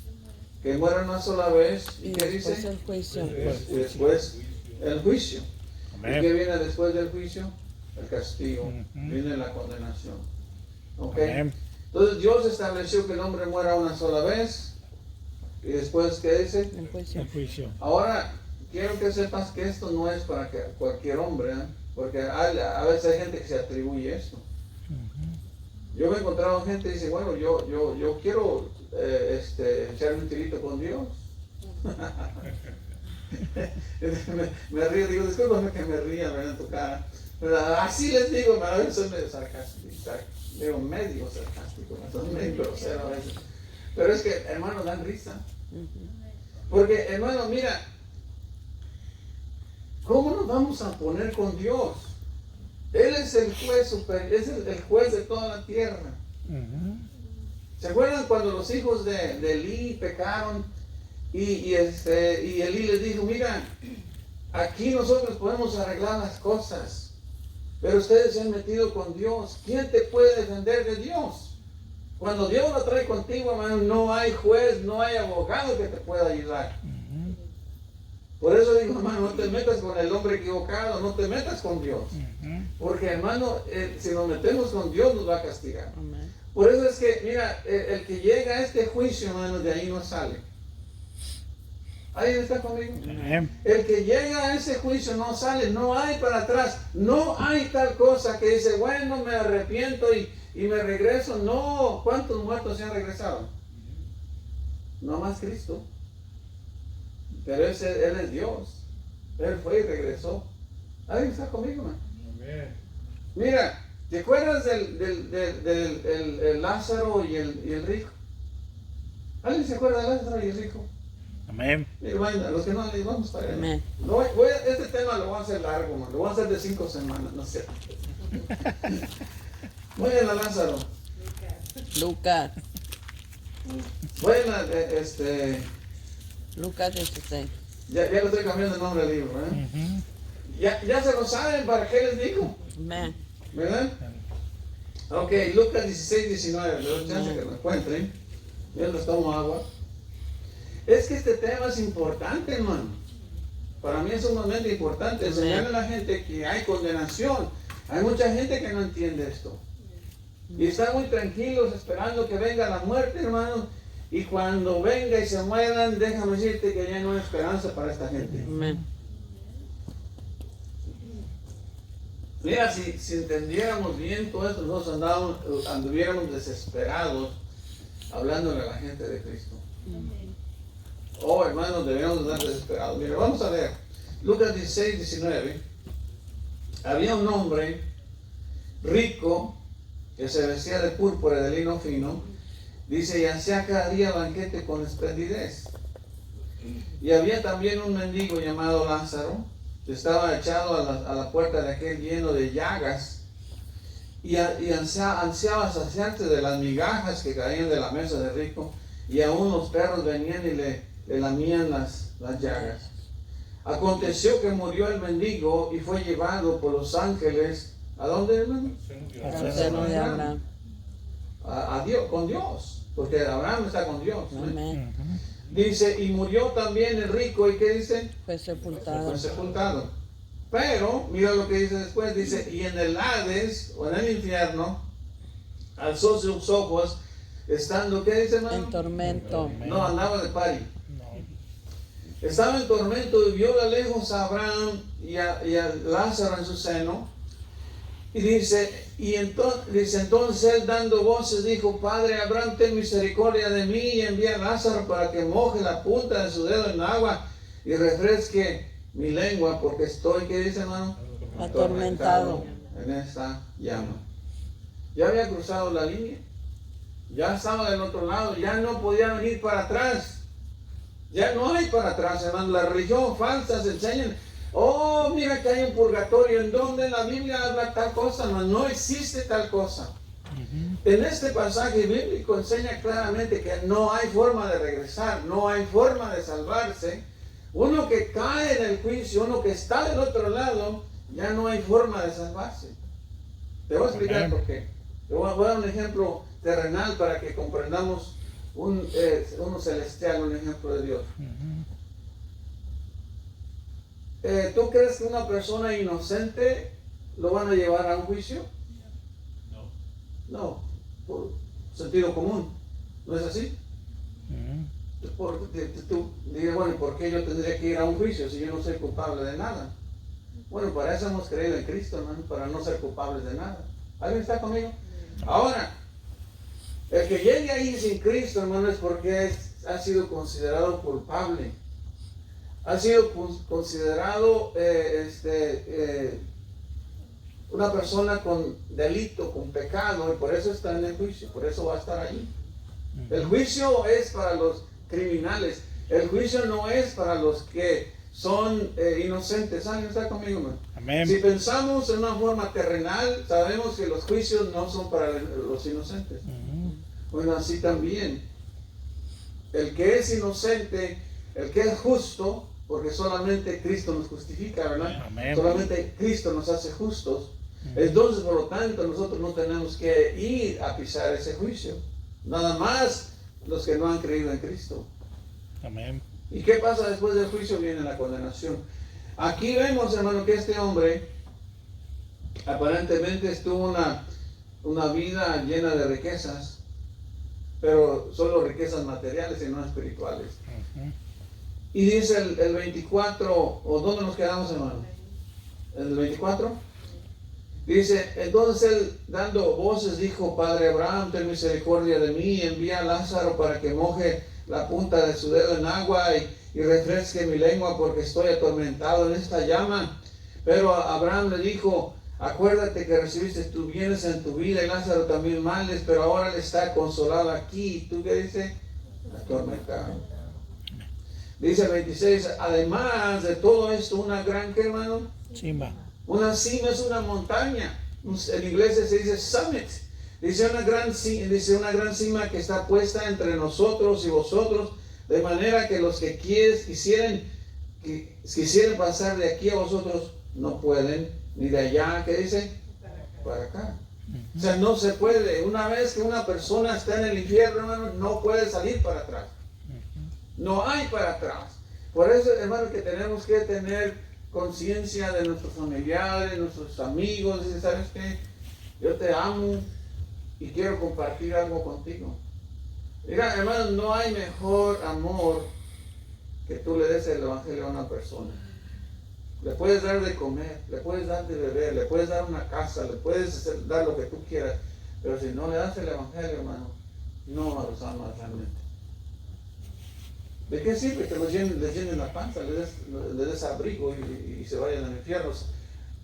que mueran una sola vez. ¿Y qué dice? El juicio. Y después el juicio. Amén. ¿Y qué viene después del juicio? El castigo. Viene la condenación. ¿Ok? Amén. Entonces Dios estableció que el hombre muera una sola vez. Y después, ¿qué dice? El juicio. El juicio. Ahora, quiero que sepas que esto no es para cualquier hombre, ¿eh? Porque a veces hay gente que se atribuye esto. Yo me he encontrado gente que dice, bueno, yo quiero echarme un tirito con Dios. me río, digo, discúlpame que me ría, ¿verdad? En tu cara. Pero así les digo, a veces soy medio sarcástico, medio sarcástico, soy medio grosero a veces. Pero es que, hermanos, dan risa. Porque, hermano, mira, ¿cómo nos vamos a poner con Dios? Él es el juez superior, es el juez de toda la tierra. ¿Se acuerdan cuando los hijos de Elí pecaron y Elí les dijo, mira, aquí nosotros podemos arreglar las cosas, pero ustedes se han metido con Dios? ¿Quién te puede defender de Dios? Cuando Dios lo trae contigo, hermano, no hay juez, no hay abogado que te pueda ayudar. Por eso digo, hermano, no te metas con el hombre equivocado, no te metas con Dios. Porque, hermano, si nos metemos con Dios, nos va a castigar. Amén. Por eso es que, mira, el que llega a este juicio, hermano, de ahí no sale. ¿Alguien está conmigo? Amén. El que llega a ese juicio no sale, no hay para atrás. No hay tal cosa que dice, bueno, me arrepiento y me regreso. No, ¿cuántos muertos se han regresado? No más Cristo. Pero Él es Dios. Él fue y regresó. ¿Alguien está conmigo, man? Amén. Mira, ¿te acuerdas del Lázaro y el rico? ¿Alguien se acuerda de Lázaro y el rico? Amén. Mira, bueno, a los que no le vamos para allá. Amén. Este tema lo voy a hacer largo, man. Lo voy a hacer de 5 semanas, no sé. Vayan a Lázaro. Lucas. Vayan a, Lucas 16. ya le estoy cambiando el nombre del libro, ¿eh? Ya se lo saben, ¿para qué les digo? Amén. ¿Verdad? Ok, Lucas 16:19, le doy chance que lo encuentren. Mientras tomo agua. Es que este tema es importante, hermano. Para mí es sumamente importante enseñarle a la gente que hay condenación. Hay mucha gente que no entiende esto. Y están muy tranquilos esperando que venga la muerte, hermano. Y cuando venga y se mueran, déjame decirte que ya no hay esperanza para esta gente. Amén. Mira, si entendiéramos bien todo esto, nosotros anduviéramos desesperados hablándole a la gente de Cristo. Oh, hermanos, deberíamos estar desesperados. Mira, vamos a ver. Lucas 16:19. Había un hombre rico que se vestía de púrpura y de lino fino. Dice, y hacía cada día banquete con esplendidez. Y había también un mendigo llamado Lázaro, estaba echado a la puerta de aquel lleno de llagas y ansiaba saciarse de las migajas que caían de la mesa de rico, y aún los perros venían y le lamían las llagas. Aconteció que murió el mendigo y fue llevado por los ángeles. ¿A dónde, hermano? Al seno de Abraham. A Dios, con Dios, porque Abraham está con Dios. Amén. Dice, y murió también el rico, ¿y qué dice? Fue sepultado. Fue sepultado. Pero, mira lo que dice después, dice, y en el Hades, o en el infierno, alzó sus ojos, estando, ¿qué dice, hermano? En tormento. No, andaba de party. No. Estaba en tormento y vio de lejos a Abraham y a Lázaro en su seno. Y dice, entonces él dando voces dijo, Padre Abraham, ten misericordia de mí y envía a Lázaro para que moje la punta de su dedo en agua y refresque mi lengua, porque estoy, ¿qué dice, hermano? Atormentado en esta llama. Ya había cruzado la línea, ya estaba del otro lado, ya no podía venir para atrás. Ya no hay para atrás, hermano. La religión falsa se enseñan. Oh, mira que hay un purgatorio. ¿En donde la Biblia habla tal cosa? No existe tal cosa. En este pasaje bíblico enseña claramente que no hay forma de regresar, no hay forma de salvarse. Uno que cae en el juicio, uno que está del otro lado, ya no hay forma de salvarse. Te voy a explicar por qué. Te voy a dar un ejemplo terrenal para que comprendamos uno celestial, un ejemplo de Dios. ¿Tú crees que una persona inocente lo van a llevar a un juicio? No, por sentido común. ¿No es así? Tú dices, bueno, ¿por qué yo tendría que ir a un juicio si yo no soy culpable de nada? Bueno, para eso hemos creído en Cristo, hermano, para no ser culpables de nada. ¿Alguien está conmigo? Ahora, el que llegue ahí sin Cristo, hermano, es porque ha sido considerado culpable. Ha sido considerado una persona con delito, con pecado, y por eso está en el juicio, por eso va a estar allí. El juicio es para los criminales, el juicio no es para los que son inocentes. ¿Alguien está conmigo, hermano? Amén. Si pensamos en una forma terrenal, sabemos que los juicios no son para los inocentes. Bueno, así también, el que es inocente, el que es justo, porque solamente Cristo nos justifica, ¿verdad? Amén. Solamente Cristo nos hace justos. Entonces, por lo tanto, nosotros no tenemos que ir a pisar ese juicio. Nada más los que no han creído en Cristo. Amén. ¿Y qué pasa después del juicio? Viene la condenación. Aquí vemos, hermano, que este hombre aparentemente estuvo una vida llena de riquezas, pero solo riquezas materiales y no espirituales. Y dice el 24, ¿o dónde nos quedamos, hermano? ¿En el 24? Dice, entonces él dando voces dijo, Padre Abraham, ten misericordia de mí, envía a Lázaro para que moje la punta de su dedo en agua y refresque mi lengua, porque estoy atormentado en esta llama. Pero Abraham le dijo, acuérdate que recibiste tus bienes en tu vida y Lázaro también males, pero ahora él está consolado aquí. ¿Tú qué dices? Atormentado. Dice el 26, además de todo esto, una gran, ¿qué, hermano? Cima. Una cima es una montaña. En inglés se dice summit. Dice una gran cima que está puesta entre nosotros y vosotros, de manera que los que quisieran pasar de aquí a vosotros no pueden, ni de allá, ¿qué dice? Para acá. O sea, no se puede. Una vez que una persona está en el infierno, hermano, no puede salir para atrás. No hay para atrás. Por eso, hermano, que tenemos que tener conciencia de nuestros familiares, nuestros amigos. Dice, ¿sabes qué? Yo te amo y quiero compartir algo contigo. Mira, hermano, no hay mejor amor que tú le des el evangelio a una persona. Le puedes dar de comer, le puedes dar de beber, le puedes dar una casa, le puedes dar lo que tú quieras, pero si no le das el evangelio, hermano, no los amas realmente. ¿De qué sirve que les llenen la panza, les des abrigo y se vayan al infierno?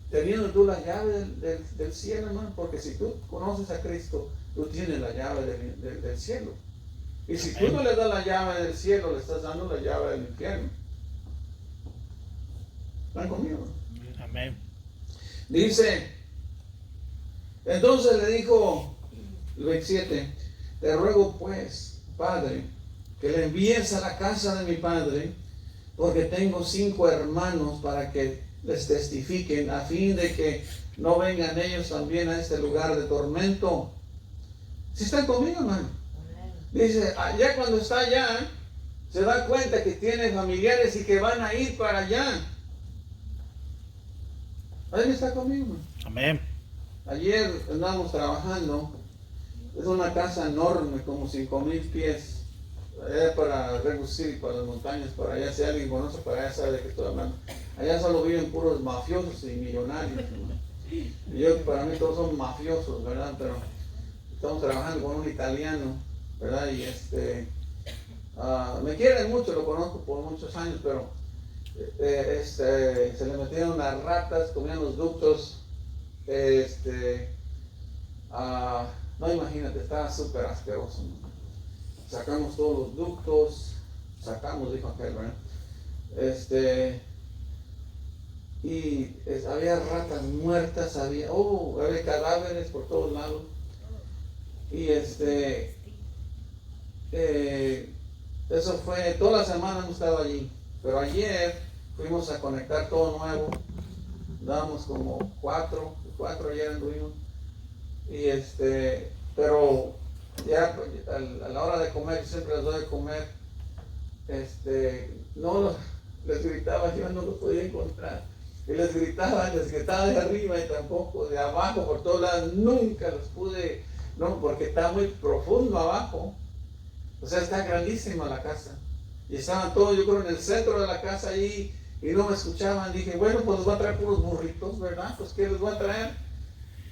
Teniendo tú la llave del cielo, hermano, porque si tú conoces a Cristo, tú tienes la llave del cielo. Y si tú no le das la llave del cielo, le estás dando la llave del infierno. ¿Están conmigo? Amén. Dice, entonces le dijo, el 27, te ruego pues, Padre, que le envíes a la casa de mi padre, porque tengo 5 hermanos para que les testifiquen, a fin de que no vengan ellos también a este lugar de tormento. ¿Sí están conmigo, hermano? Dice, ya cuando está allá, se da cuenta que tiene familiares y que van a ir para allá. ¿Alguien está conmigo, hermano? Amén. Ayer andamos trabajando. Es una casa enorme, como 5,000 pies. Allá para Redwood City, para las montañas, para allá. Si alguien conoce para allá, sabe de qué estoy hablando. Allá solo viven puros mafiosos y millonarios, hermano. Y yo, para mí todos son mafiosos, ¿verdad? Pero estamos trabajando con un italiano, ¿verdad? Y me quieren mucho, lo conozco por muchos años, pero se le metieron las ratas, comían los ductos. No, imagínate, estaba súper asqueroso, ¿no? Sacamos todos los ductos, dijo aquel, ¿verdad? Había ratas muertas, había cadáveres por todos lados. Y eso fue, toda la semana hemos estado allí. Pero ayer fuimos a conectar todo nuevo. Dábamos como 4 ayer anduvimos. Y pero ya a la hora de comer, yo siempre les doy de comer. Les gritaba, yo no los podía encontrar. Y les gritaba de arriba y tampoco de abajo, por todos lados. Nunca los pude, no, porque está muy profundo abajo. O sea, está grandísima la casa. Y estaban todos, yo creo, en el centro de la casa ahí, y no me escuchaban. Dije, bueno, pues les voy a traer puros burritos, ¿verdad? Pues ¿qué les voy a traer?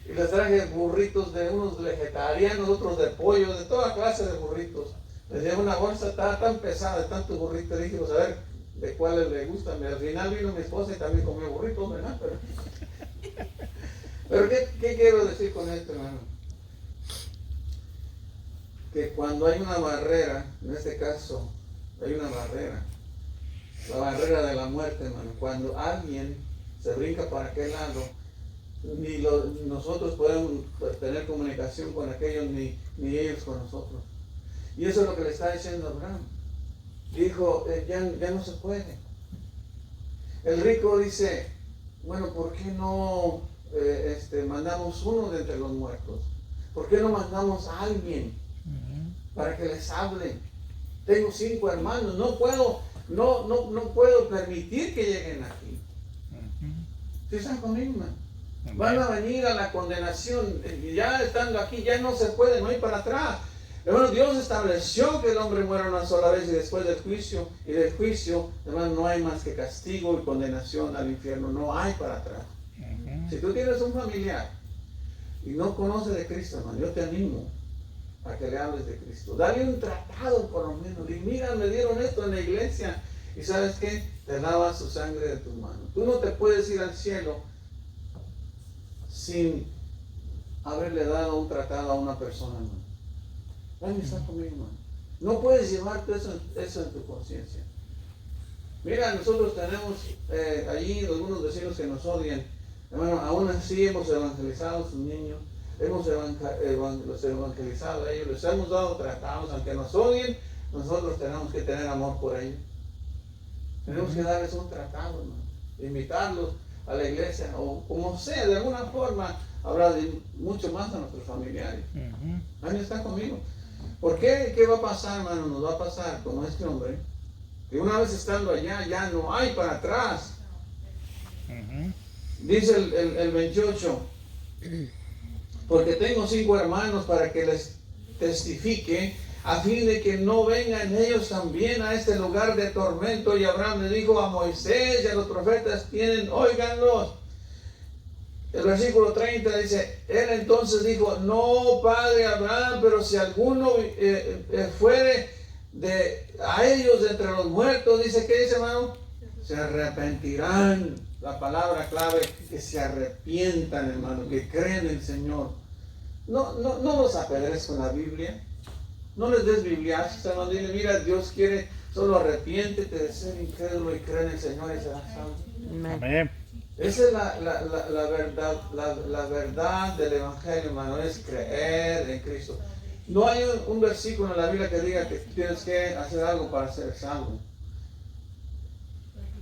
Y les traje burritos de unos vegetarianos, otros de pollo, de toda clase de burritos. Les llevé una bolsa, estaba tan pesada de tantos burritos. Dije, pues a ver de cuáles les gustan. Al final vino mi esposa y también comió burritos, ¿verdad? Pero ¿qué quiero decir con esto, hermano? Que cuando hay una barrera, en este caso, hay una barrera, la barrera de la muerte, hermano. Cuando alguien se brinca para aquel lado, nosotros podemos tener comunicación con aquellos, ni ellos con nosotros. Y eso es lo que le está diciendo Abraham. Dijo, ya no se puede. El rico dice, bueno, ¿por qué no mandamos uno de entre los muertos? ¿Por qué no mandamos a alguien para que les hable? Tengo 5 hermanos, no puedo permitir que lleguen aquí. ¿Sí están conmigo, man? Van a venir a la condenación, ya estando aquí, ya no se puede, no hay para atrás. Hermano, Dios estableció que el hombre muera una sola vez y después del juicio, hermano, no hay más que castigo y condenación al infierno, no hay para atrás. Si tú tienes un familiar y no conoces de Cristo, hermano, yo te animo a que le hables de Cristo. Dale un tratado por lo menos. Y mira, me dieron esto en la iglesia. Y ¿sabes qué? Te lava su sangre de tus manos. Tú no te puedes ir al cielo sin haberle dado un tratado a una persona, hermano. Alguien está conmigo, hermano. No puedes llevarte eso en tu conciencia. Mira, nosotros tenemos allí algunos vecinos que nos odian. Hermano, aún así hemos evangelizado a sus niños. Los evangelizado a ellos, les hemos dado tratados, aunque nos odien, nosotros tenemos que tener amor por ellos. Tenemos que darles un tratado, hermano, invitarlos a la iglesia, o como sea, de alguna forma, hablar mucho más a nuestros familiares. ¿Alguien está conmigo? ¿Por qué? ¿Qué va a pasar, hermano? Nos va a pasar como este hombre, que una vez estando allá, ya no hay para atrás. Dice el 28, porque tengo 5 hermanos para que les testifique, a fin de que no vengan ellos también a este lugar de tormento. Y Abraham le dijo a Moisés y a los profetas, óiganlos. El versículo 30 dice, él entonces dijo, no, padre Abraham, pero si alguno fuere a ellos de entre los muertos, dice, ¿qué dice, hermano? Se arrepentirán. La palabra clave, que se arrepientan, hermano, que creen en el Señor. No los apedrees con la Biblia. No les des bibliazos, hermano. Dile, mira, Dios quiere, solo arrepiéntete de ser incrédulo y cree en el Señor y serás salvo. Amén. Esa es la verdad del Evangelio, hermano, es creer en Cristo. No hay un versículo en la Biblia que diga que tienes que hacer algo para ser salvo,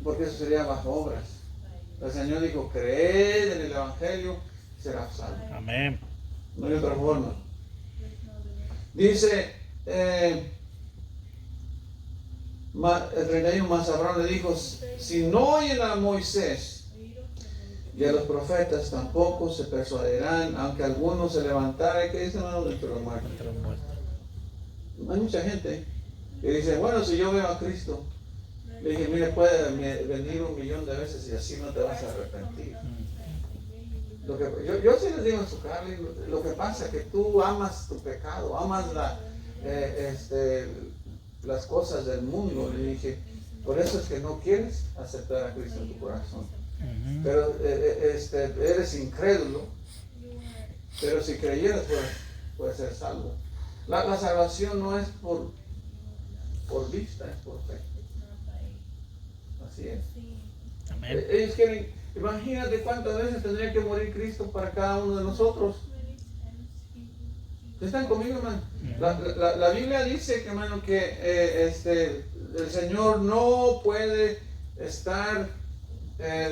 porque eso sería bajo obras. El Señor dijo, creed en el Evangelio y serás salvo. Amén. No hay otra forma. Dice, el 31, más Abraham le dijo, si no oyen a Moisés y a los profetas, tampoco se persuadirán, aunque algunos se levantaren, que dicen, hermano, dentro de los muertos. Hay mucha gente que dice, bueno, si yo veo a Cristo, le dije, mire, puede venir 1,000,000 de veces y así no te vas a arrepentir. Yo sí les digo en su cara, lo que pasa es que tú amas tu pecado, amas las cosas del mundo. Le dije, por eso es que no quieres aceptar a Cristo en tu corazón. Pero eres incrédulo, pero si creyeras puedes ser salvo. La salvación no es por vista, es por fe. Así es. Amén. Ellos quieren, imagínate cuántas veces tendría que morir Cristo para cada uno de nosotros. ¿Están conmigo, hermano? La Biblia dice que, hermano, que el Señor no puede estar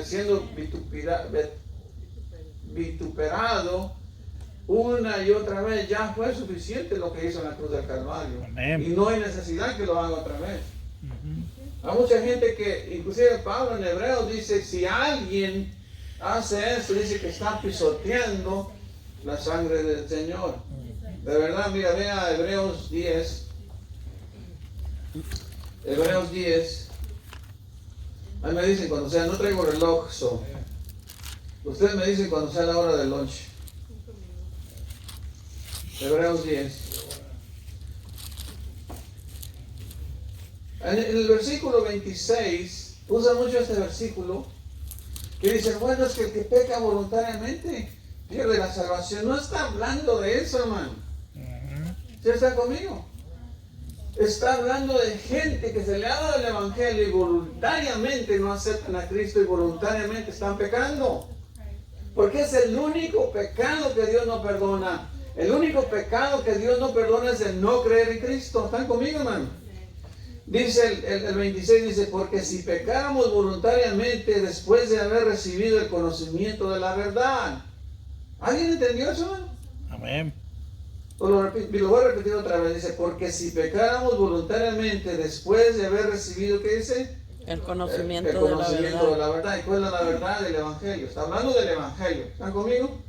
siendo vituperado una y otra vez. Ya fue suficiente lo que hizo en la cruz del Calvario. Amén. Y no hay necesidad que lo haga otra vez. Hay mucha gente que, inclusive Pablo en Hebreos dice, si alguien hace eso, dice que está pisoteando la sangre del Señor. De verdad, mira, vea Hebreos 10. Hebreos 10. Ahí me dicen cuando sea, no traigo reloj, ustedes me dicen cuando sea la hora del lunch. Hebreos 10. En el versículo 26, usa mucho este versículo, que dice, bueno, es que el que peca voluntariamente pierde la salvación. No está hablando de eso, hermano. ¿Sí está conmigo? Está hablando de gente que se le ha dado el Evangelio y voluntariamente no aceptan a Cristo y voluntariamente están pecando. Porque es el único pecado que Dios no perdona. El único pecado que Dios no perdona es el no creer en Cristo. ¿Están conmigo, hermano? Dice el 26, dice, porque si pecáramos voluntariamente después de haber recibido el conocimiento de la verdad. ¿Alguien entendió eso, hermano? Amén. Lo voy a repetir otra vez. Dice, porque si pecáramos voluntariamente después de haber recibido, ¿qué dice? El conocimiento, El conocimiento de la verdad. ¿Y cuál es la verdad del Evangelio? Está hablando del Evangelio. ¿Están conmigo?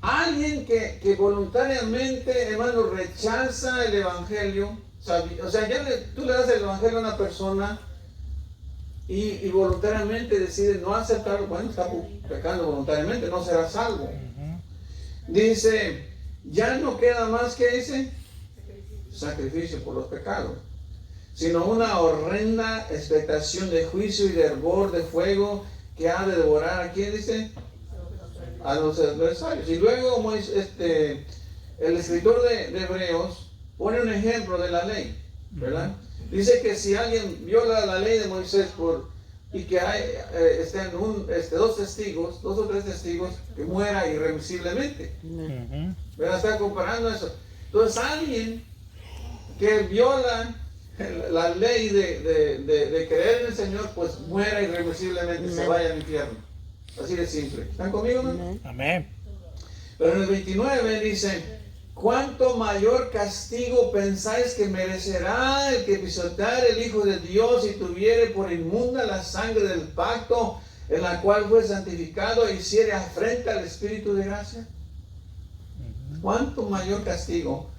Alguien que voluntariamente, hermano, rechaza el Evangelio. O sea, tú le das el Evangelio a una persona y voluntariamente decide no aceptarlo. Bueno, está pecando voluntariamente, no será salvo. Dice, ya no queda más que ese sacrificio por los pecados, sino una horrenda expectación de juicio y de hervor de fuego que ha de devorar a quién, dice, a los adversarios. Y luego el escritor de Hebreos pone un ejemplo de la ley, ¿verdad? Dice que si alguien viola la ley de Moisés y que estén dos o tres testigos, que muera irremisiblemente. ¿Verdad? Está comparando eso. Entonces alguien que viola la ley de creer en el Señor, pues muera irremisiblemente, se vaya al infierno. Así de simple. ¿Están conmigo, no? Amén. Pero en el 29 dice, ¿cuánto mayor castigo pensáis que merecerá el que pisoteare el Hijo de Dios y tuviere por inmunda la sangre del pacto en la cual fue santificado e hiciere afrenta al Espíritu de gracia? ¿Cuánto mayor castigo,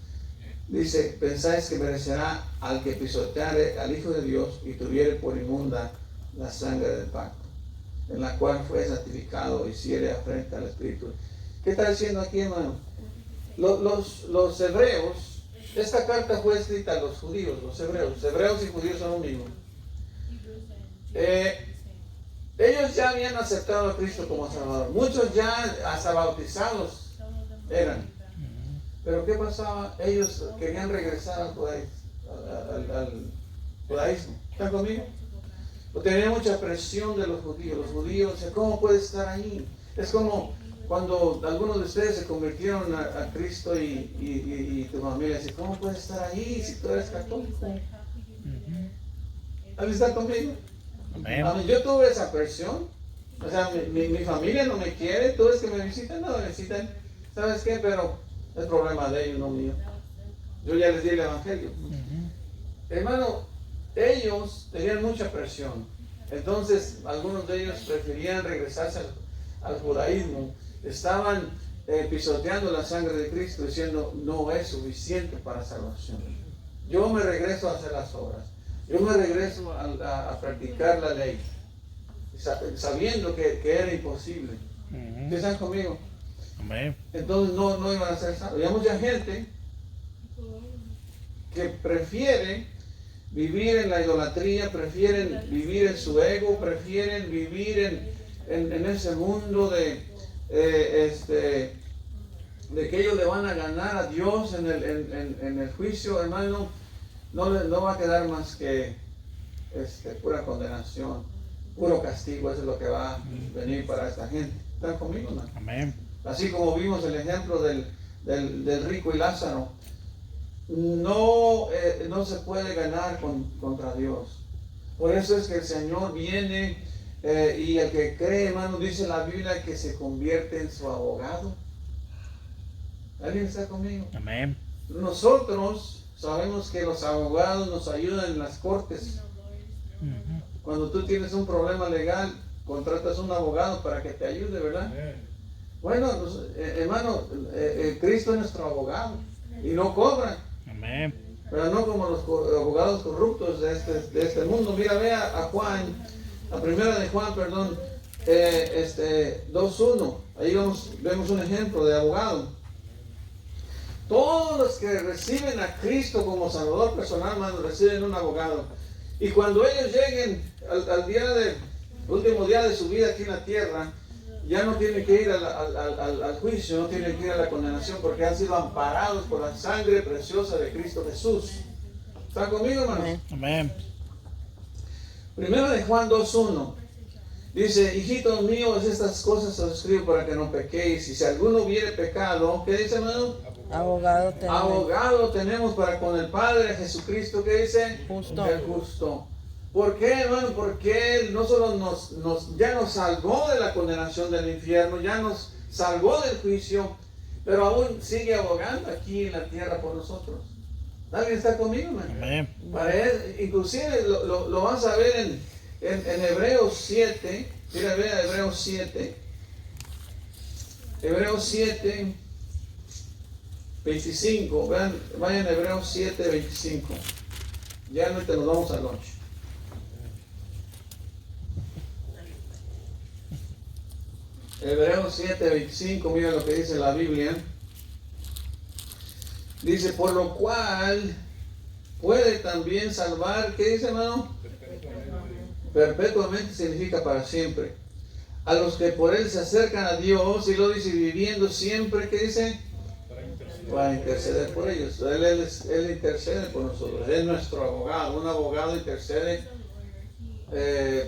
dice, pensáis que merecerá al que pisoteare al Hijo de Dios y tuviere por inmunda la sangre del pacto en la cual fue santificado e hiciere afrenta al Espíritu? ¿Qué está diciendo aquí, hermano? Los hebreos, esta carta fue escrita a los judíos, los hebreos y judíos son lo mismo. Ellos ya habían aceptado a Cristo como Salvador, muchos ya hasta bautizados eran. Pero ¿qué pasaba? Ellos querían regresar al judaísmo. ¿Están conmigo? Tenía mucha presión de los judíos. Los judíos decían, ¿cómo puede estar ahí? Es como cuando algunos de ustedes se convirtieron a Cristo y tu familia dice, ¿cómo puedes estar ahí si tú eres católico? ¿Alguien está conmigo? Amén. Yo tuve esa presión. O sea, mi familia no me quiere, todos que me visitan, no me visitan. ¿Sabes qué? Pero es problema de ellos, no mío. Yo ya les di el evangelio. Hermano, ellos tenían mucha presión. Entonces, algunos de ellos preferían regresarse al judaísmo. Estaban pisoteando la sangre de Cristo, diciendo, no es suficiente para salvación. Yo me regreso a hacer las obras. Yo me regreso a practicar la ley, sabiendo que era imposible. ¿Ustedes están conmigo? Amén. Entonces no iban a ser salvos. Hay mucha gente que prefiere vivir en la idolatría, prefieren vivir en su ego, prefieren vivir en ese mundo de que ellos le van a ganar a Dios en el juicio, hermano. No va a quedar más que pura condenación, puro castigo. Eso es lo que va a venir para esta gente. ¿Están conmigo, no? Amén. Así como vimos el ejemplo del rico y Lázaro, no se puede ganar contra Dios. Por eso es que el Señor viene y el que cree, hermano, dice la Biblia que se convierte en su abogado. ¿Alguien está conmigo? Amén. Nosotros sabemos que los abogados nos ayudan en las cortes. Cuando tú tienes un problema legal, contratas un abogado para que te ayude, ¿verdad? Bueno, pues, hermano, Cristo es nuestro abogado y no cobra. Amén. Pero no como los abogados corruptos de este mundo. Mira, ve a Juan, la primera de Juan, perdón, 2:1. Ahí vemos un ejemplo de abogado. Todos los que reciben a Cristo como Salvador personal, hermano, reciben un abogado. Y cuando ellos lleguen al último día de su vida aquí en la tierra, ya no tienen que ir al juicio, no tienen que ir a la condenación, porque han sido amparados por la sangre preciosa de Cristo Jesús. ¿Están conmigo, hermano? Amén. Primero de Juan 2:1. Dice, hijitos míos, estas cosas os escribo para que no pequéis. Y si alguno hubiere pecado, ¿qué dice, hermano? Abogado tenemos para con el Padre, Jesucristo, ¿qué dice? Justo. El justo. ¿Por qué, hermano? Porque Él no solo ya nos salvó de la condenación del infierno, ya nos salvó del juicio, pero aún sigue abogando aquí en la tierra por nosotros. ¿Alguien está conmigo, hermano? Amén. Inclusive lo vas a ver en Hebreos 7. Mira, ve a Hebreos 7. Hebreos 7, 25. Vayan a Hebreos 7, 25. Ya no te nos vamos al lunch. Hebreos 7, 25, mira lo que dice la Biblia. Dice, por lo cual puede también salvar, ¿qué dice, hermano? Perpetuamente significa para siempre. A los que por él se acercan a Dios, y lo dice, viviendo siempre, ¿qué dice? Para interceder por ellos. Él intercede por nosotros. Él es nuestro abogado. Un abogado intercede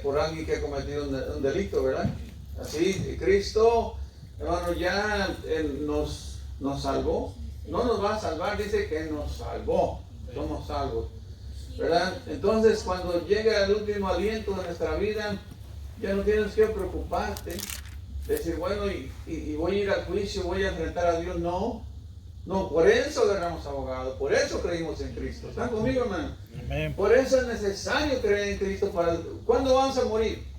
por alguien que ha cometido un delito, ¿verdad? Así, Cristo, hermano, ya nos salvó. No nos va a salvar, dice que nos salvó. Somos salvos, ¿verdad? Entonces, cuando llega el último aliento de nuestra vida, ya no tienes que preocuparte. Decir, bueno, y voy a ir al juicio, voy a enfrentar a Dios. No, por eso agarramos abogado, por eso creímos en Cristo. ¿Están conmigo, hermano? Amén. Por eso es necesario creer en Cristo. ¿Cuándo vamos a morir?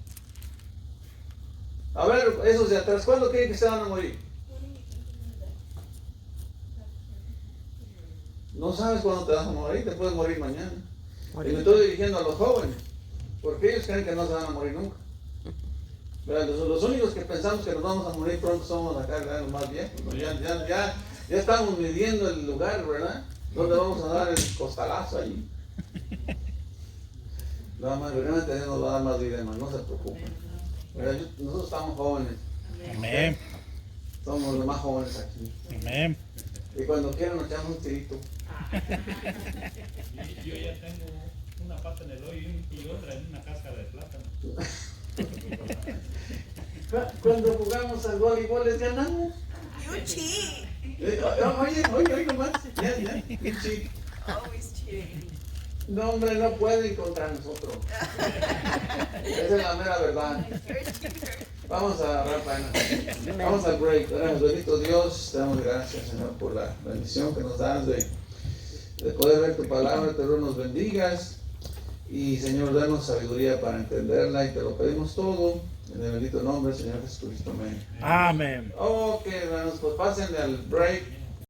A ver, esos de atrás, ¿cuándo creen que se van a morir? No sabes cuándo te vas a morir, te puedes morir mañana. Y me estoy dirigiendo a los jóvenes, porque ellos creen que no se van a morir nunca. Los únicos que pensamos que nos vamos a morir pronto somos acá, los más viejos. Ya estamos midiendo el lugar, ¿verdad? ¿Dónde vamos a dar el costalazo allí? La mayoría de nos va a dar más vida, hermano, no se preocupen. Nosotros estamos jóvenes. Amén. Somos los más jóvenes aquí. Amén. Y cuando quieran nos echamos un tirito. Yo ya tengo una pata en el hoyo y otra en una cáscara de plátano. Cuando jugamos al voleibol les ganamos. You cheat. Oye nomás. Ya, qué cheat. Always cheating. No, hombre, no pueden contra nosotros. Esa es la mera verdad. You're a cheater. Vamos a Rafa. Vamos al break. Bendito Dios, te damos gracias, Señor, por la bendición que nos das de poder ver tu palabra. Te ruego nos bendigas. Y, Señor, danos sabiduría para entenderla. Y te lo pedimos todo en el bendito nombre del Señor Jesucristo. Amén. Amén. Ok, hermanos, pues pasen al break.